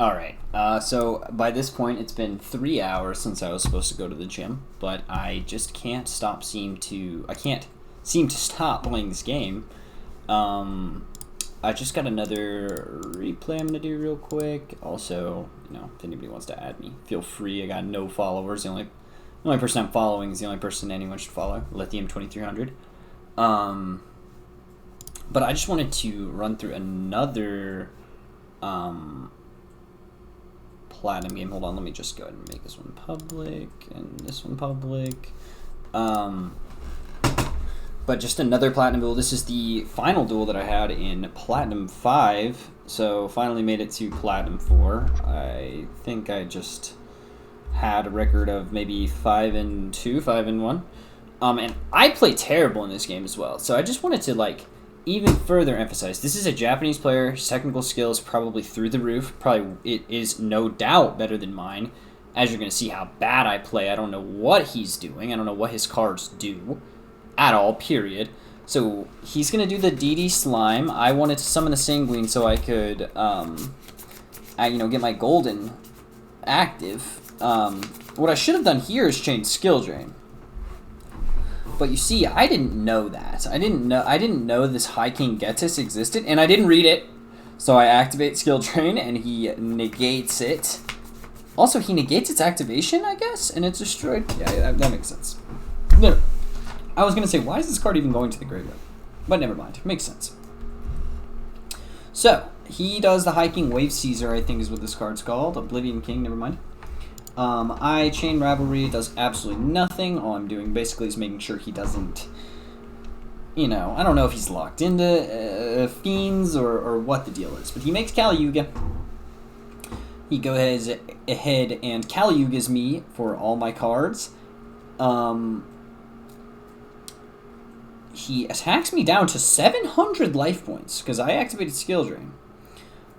Alright, so by this point, it's been 3 hours since I was supposed to go to the gym, but I just can't I can't seem to stop playing this game. I just got another replay I'm going to do real quick. Also, if anybody wants to add me, feel free. I got no followers. The only person I'm following is the only person anyone should follow, Lithium2300. But I just wanted to run through another platinum game. Hold on, let me just go ahead and make this one public and this one public. But just another platinum duel. This is the final duel that I had in Platinum 5. So finally made it to Platinum 4. I think I just had a record of maybe 5-2, 5-1. And I play terrible in this game as well. So I just wanted to even further emphasize, this is a Japanese player. His technical skills probably through the roof. Probably it is no doubt better than mine. As you're going to see how bad I play, I don't know what he's doing. I don't know what his cards do at all, period. So he's going to do the DD Slime. I wanted to summon the Sanguine so I could, get my Golden active. What I should have done here is change Skill Drain. But you see, I didn't know that. I didn't know this High King Getis existed, and I didn't read it. So I activate Skill Drain, and he negates it. Also, he negates its activation, I guess, and it's destroyed. Yeah, that makes sense. No, I was going to say, why is this card even going to the graveyard? But never mind. Makes sense. So, he does the High King Wave Caesar, I think is what this card's called. Oblivion King, never mind. I Chain Ravelry, does absolutely nothing. All I'm doing basically is making sure he doesn't, I don't know if he's locked into Fiends or what the deal is. But he makes Kali-Yuga. He goes ahead and Kali-Yugas me for all my cards. He attacks me down to 700 life points because I activated Skill Drain.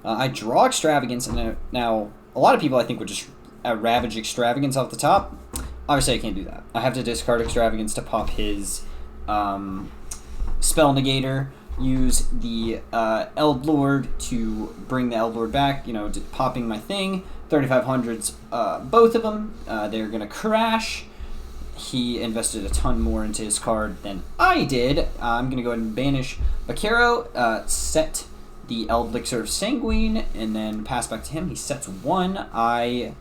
I draw Extravagance, and now a lot of people I think would just Ravage Extravagance off the top. Obviously, I can't do that. I have to discard Extravagance to pop his Spell Negator, use the Eldlord to bring the Eldlord back, popping my thing. 3500s, both of them. They're going to crash. He invested a ton more into his card than I did. I'm going to go ahead and banish Bakero, set the Eldlich of Sanguine, and then pass back to him. He sets 1. I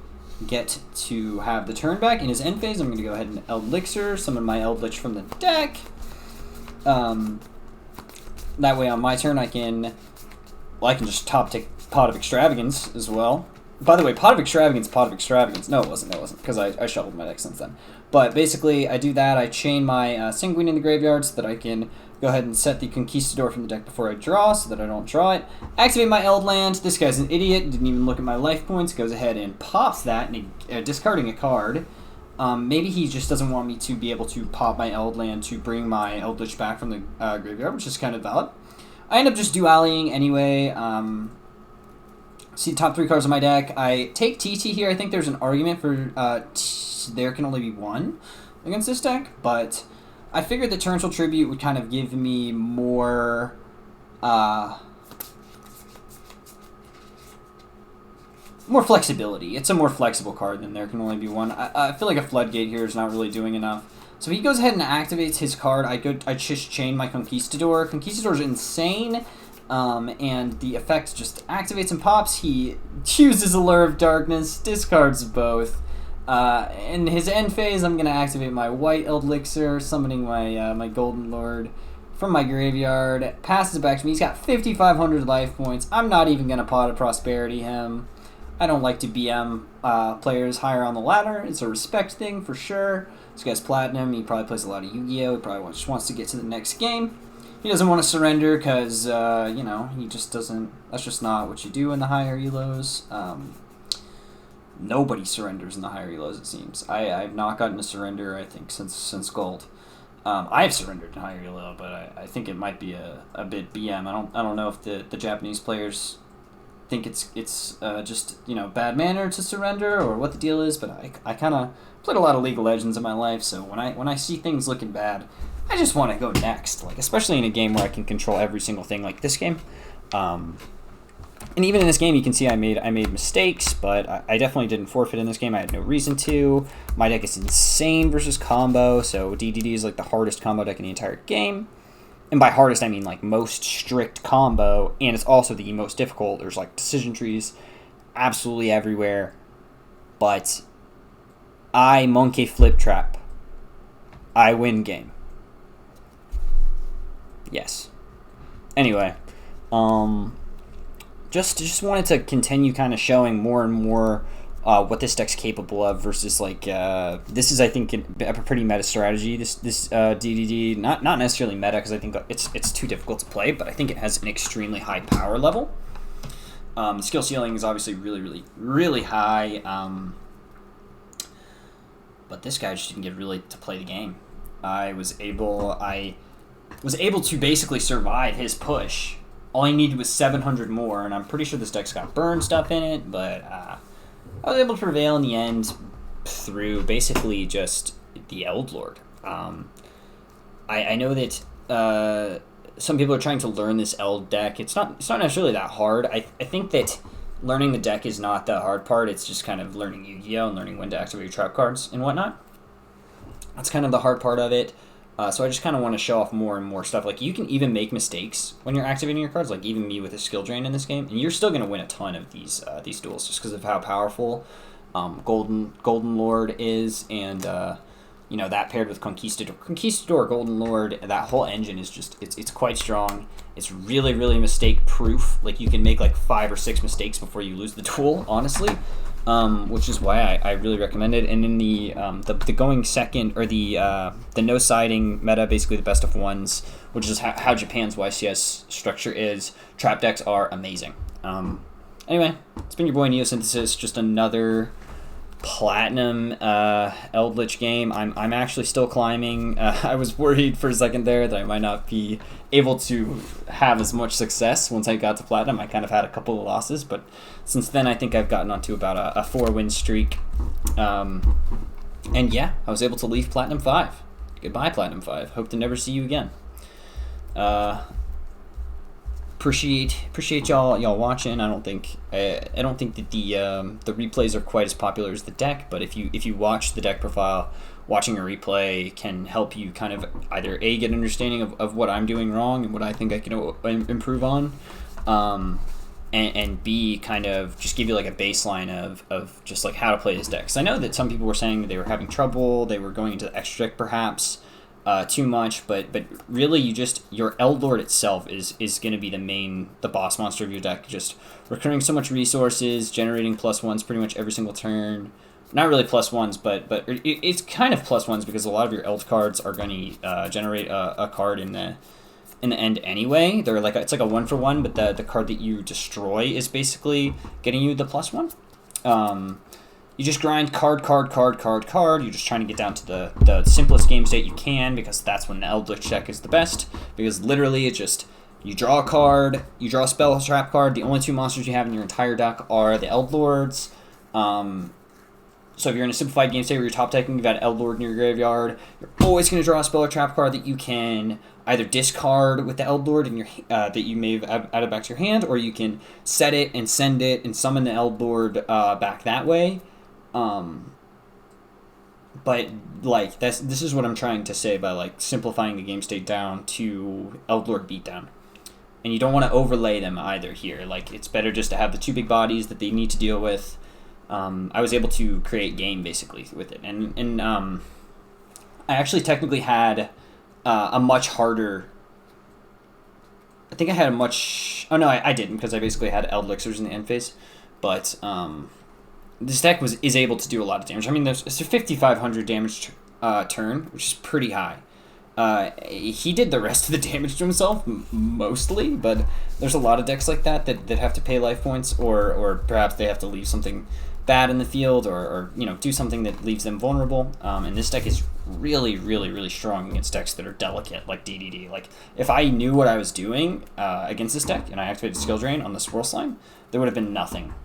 get to have the turn back. In his end phase, I'm going to go ahead and Eldlich, summon my Eldlich from the deck. That way on my turn I can just take Pot of Extravagance as well. By the way, Pot of Extravagance. No, it wasn't, because I shuffled my deck since then. But basically, I do that. I chain my Sanguine in the graveyard so that I can go ahead and set the Conquistador from the deck before I draw so that I don't draw it. Activate my Eldland. This guy's an idiot. Didn't even look at my life points. Goes ahead and pops that, discarding a card. Maybe he just doesn't want me to be able to pop my Eldland to bring my Eldlich back from the graveyard, which is kind of valid. I end up just duallying anyway. See the top 3 cards of my deck. I take TT here. I think there's an argument for there can only be 1 against this deck, but I figured the Torrential Tribute would kind of give me more more flexibility. It's a more flexible card than there can only be 1. I feel like a Floodgate here is not really doing enough. So he goes ahead and activates his card. I just chain my Conquistador. Conquistador's insane. And the effect just activates and pops. He uses Allure of Darkness, discards both. In his end phase, I'm going to activate my White Eldlich, summoning my my Golden Lord from my graveyard. Passes it back to me. He's got 5,500 life points. I'm not even going to Pot of Prosperity him. I don't like to BM players higher on the ladder. It's a respect thing for sure. This guy's Platinum. He probably plays a lot of Yu-Gi-Oh! He probably just wants to get to the next game. He doesn't want to surrender because, he just doesn't... That's just not what you do in the higher elos. Nobody surrenders in the higher elos, it seems. I've not gotten a surrender, I think, since Gold. I've surrendered in higher elo, but I think it might be a bit BM. I don't know if the Japanese players think it's just, bad manner to surrender or what the deal is, but I kind of played a lot of League of Legends in my life, so when I see things looking bad, I just want to go next, especially in a game where I can control every single thing like this game. And even in this game, you can see I made mistakes, but I definitely didn't forfeit in this game. I had no reason to. My deck is insane versus combo, so DDD is like the hardest combo deck in the entire game. And by hardest, I mean like most strict combo, and it's also the most difficult. There's like decision trees absolutely everywhere. But I monkey flip trap. I win game. Yes. Anyway, just wanted to continue kind of showing more and more what this deck's capable of versus like this is, I think, a pretty meta strategy. This DDD, not necessarily meta because I think it's too difficult to play, but I think it has an extremely high power level. The skill ceiling is obviously really high, but this guy just didn't get really to play the game. I was able to basically survive his push. All I needed was 700 more, and I'm pretty sure this deck's got burn stuff in it, but I was able to prevail in the end through basically just the Eldlord. I know that some people are trying to learn this Eld deck. It's not necessarily that hard. I think that learning the deck is not the hard part. It's just kind of learning Yu-Gi-Oh! And learning when to activate your trap cards and whatnot. That's kind of the hard part of it. So I just kind of want to show off more and more stuff. Like, you can even make mistakes when you're activating your cards, like even me with a skill drain in this game, and you're still going to win a ton of these duels just because of how powerful Golden Lord is, and that paired with Conquistador, Golden Lord, that whole engine is just it's quite strong. It's really mistake proof. Like, you can make like 5 or 6 mistakes before you lose the duel, honestly. Which is why I really recommend it. And in the going second, or the no siding meta, basically the best of ones, which is how Japan's YCS structure is, trap decks are amazing. Anyway, it's been your boy Neosynthesis, just another platinum Eldlich game. I'm actually still climbing. I was worried for a second there that I might not be able to have as much success once I got to platinum. I kind of had a couple of losses, but since then I think I've gotten onto about a 4-win streak. And yeah, I was able to leave Platinum 5. Goodbye, Platinum 5. Hope to never see you again. Appreciate y'all watching. I don't think that the replays are quite as popular as the deck, but if you watch the deck profile, watching a replay can help you kind of either A, get an understanding of what I'm doing wrong and what I think I can improve on, and B, kind of just give you like a baseline of just like how to play this deck. Because I know that some people were saying that they were having trouble, they were going into the extra deck perhaps too much, but really your Eldlord itself is going to be the boss monster of your deck, just recurring so much resources, generating +1s pretty much every single turn. Not really +1s, but it's kind of +1s because a lot of your Eld cards are going to generate a card in the end anyway. They're like it's like a 1-for-1, but the card that you destroy is basically getting you the +1. You just grind card. You're just trying to get down to the simplest game state you can, because that's when the Eldlich deck is the best. Because literally it's just you draw a card, you draw a spell trap card. The only 2 monsters you have in your entire deck are the Eldlords. So if you're in a simplified game state where you're top decking, you've got an Eldlord in your graveyard, you're always going to draw a spell or trap card that you can either discard with the Eldlord in your that you may have added back to your hand, or you can set it and send it and summon the Eldlord back that way. But like this is what I'm trying to say by like simplifying the game state down to Eldlord beatdown. And you don't want to overlay them either here. Like, it's better just to have the 2 big bodies that they need to deal with. I was able to create game basically with it, and I actually technically had a much harder. I think I had a much. Oh no, I didn't, because I basically had Eldlixirs in the end phase, but this deck is able to do a lot of damage. I mean, it's a 5,500 damage turn, which is pretty high. He did the rest of the damage to himself, mostly, but there's a lot of decks like that have to pay life points, or perhaps they have to leave something bad in the field, or do something that leaves them vulnerable. And this deck is really strong against decks that are delicate, like DDD. Like, if I knew what I was doing against this deck, and I activated Skill Drain on the Swirl Slime, there would have been nothing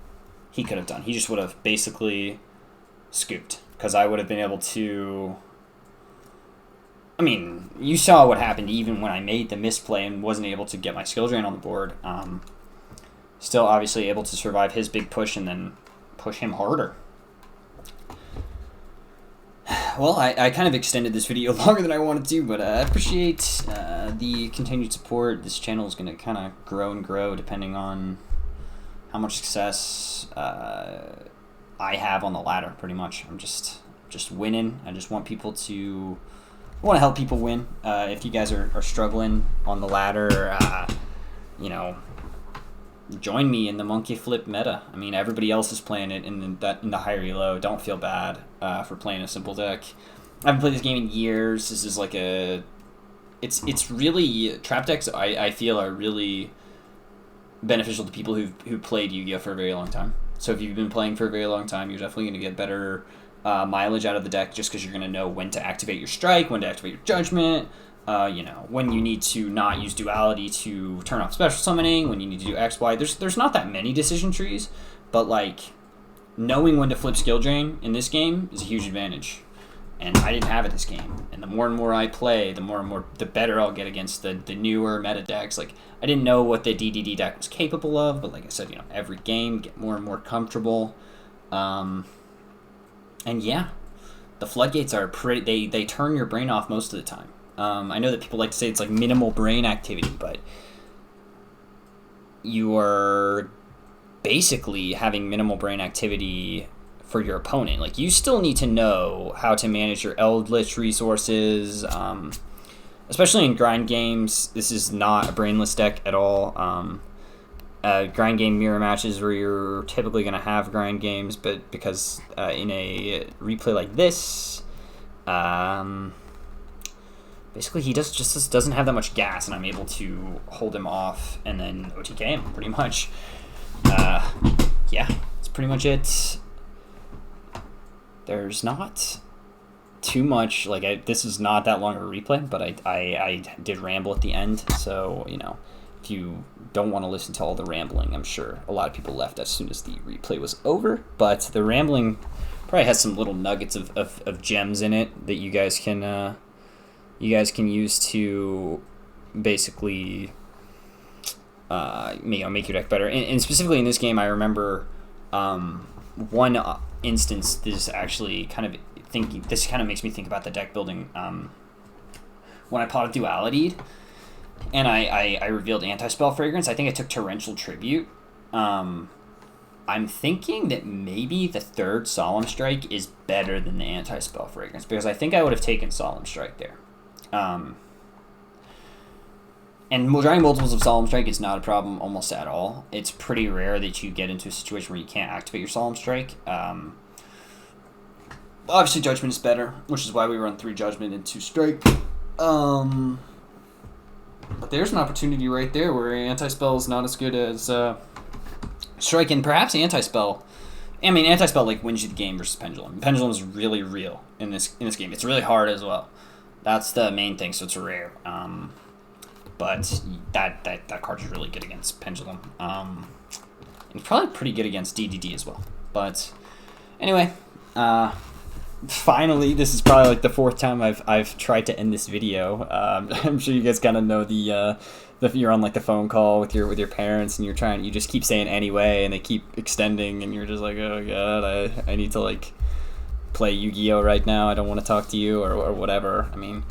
he could have done. He just would have basically scooped, because I would have been able to... I mean, you saw what happened even when I made the misplay and wasn't able to get my Skill Drain on the board. Still obviously able to survive his big push and then push him harder. Well, I kind of extended this video longer than I wanted to, but I appreciate the continued support. This channel is going to kind of grow and grow depending on how much success I have on the ladder, pretty much. I'm just winning. I just want people to... I want to help people win. If you guys are struggling on the ladder, you know, join me in the monkey flip meta. I mean, everybody else is playing it in the higher elo. Don't feel bad for playing a simple deck. I haven't played this game in years. This is like a... It's really... Trap decks, I feel, are really beneficial to people who've played Yu-Gi-Oh! For a very long time. So if you've been playing for a very long time, you're definitely going to get better mileage out of the deck just because you're going to know when to activate your strike, when to activate your judgment, you know, when you need to not use duality to turn off special summoning, when you need to do X, Y. There's not that many decision trees, but like knowing when to flip skill drain in this game is a huge advantage. And I didn't have it this game. And the more and more I play, the better I'll get against the newer meta decks. Like, I didn't know what the DDD deck was capable of, but like I said, you know, every game get more and more comfortable. And yeah, the floodgates are pretty. They turn your brain off most of the time. I know that people like to say it's like minimal brain activity, but you are basically having minimal brain activity for your opponent. Like, you still need to know how to manage your Eldlich resources, especially in grind games. This is not a brainless deck at all. Grind game mirror matches where you're typically going to have grind games, but because in a replay like this, basically he just doesn't have that much gas, and I'm able to hold him off and then OTK him, pretty much. Yeah, that's pretty much it. There's not too much, like, this is not that long of a replay, but I did ramble at the end, so, you know, if you don't want to listen to all the rambling, I'm sure a lot of people left as soon as the replay was over, but the rambling probably has some little nuggets of gems in it that you guys can use to basically make your deck better. And specifically in this game, I remember one instance. This actually kind of makes me think about the deck building. When I potted Duality, and I revealed Anti-Spell Fragrance, I think I took Torrential Tribute. I'm thinking that maybe the third Solemn Strike is better than the Anti-Spell Fragrance, because I think I would have taken Solemn Strike there. And drawing multiples of Solemn Strike is not a problem almost at all. It's pretty rare that you get into a situation where you can't activate your Solemn Strike. Obviously, Judgment is better, which is why we run 3 Judgment and 2 Strike. But there's an opportunity right there where Anti-Spell is not as good as Strike, and perhaps Anti-Spell. I mean, Anti-Spell like wins you the game versus Pendulum. Pendulum is really real in this game. It's really hard as well. That's the main thing, so it's rare. But that card is really good against Pendulum. And probably pretty good against DDD as well. But anyway, finally, this is probably like the 4th time I've tried to end this video. I'm sure you guys kind of know the you're on like the phone call with your parents, and you just keep saying anyway, and they keep extending, and you're just like, oh god, I need to like play Yu-Gi-Oh right now. I don't want to talk to you or whatever. I mean,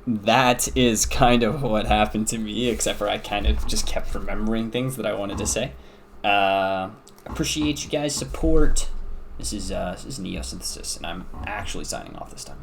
that is kind of what happened to me, except for I kind of just kept remembering things that I wanted to say. Appreciate you guys' support. This is Neosynthesis, and I'm actually signing off this time.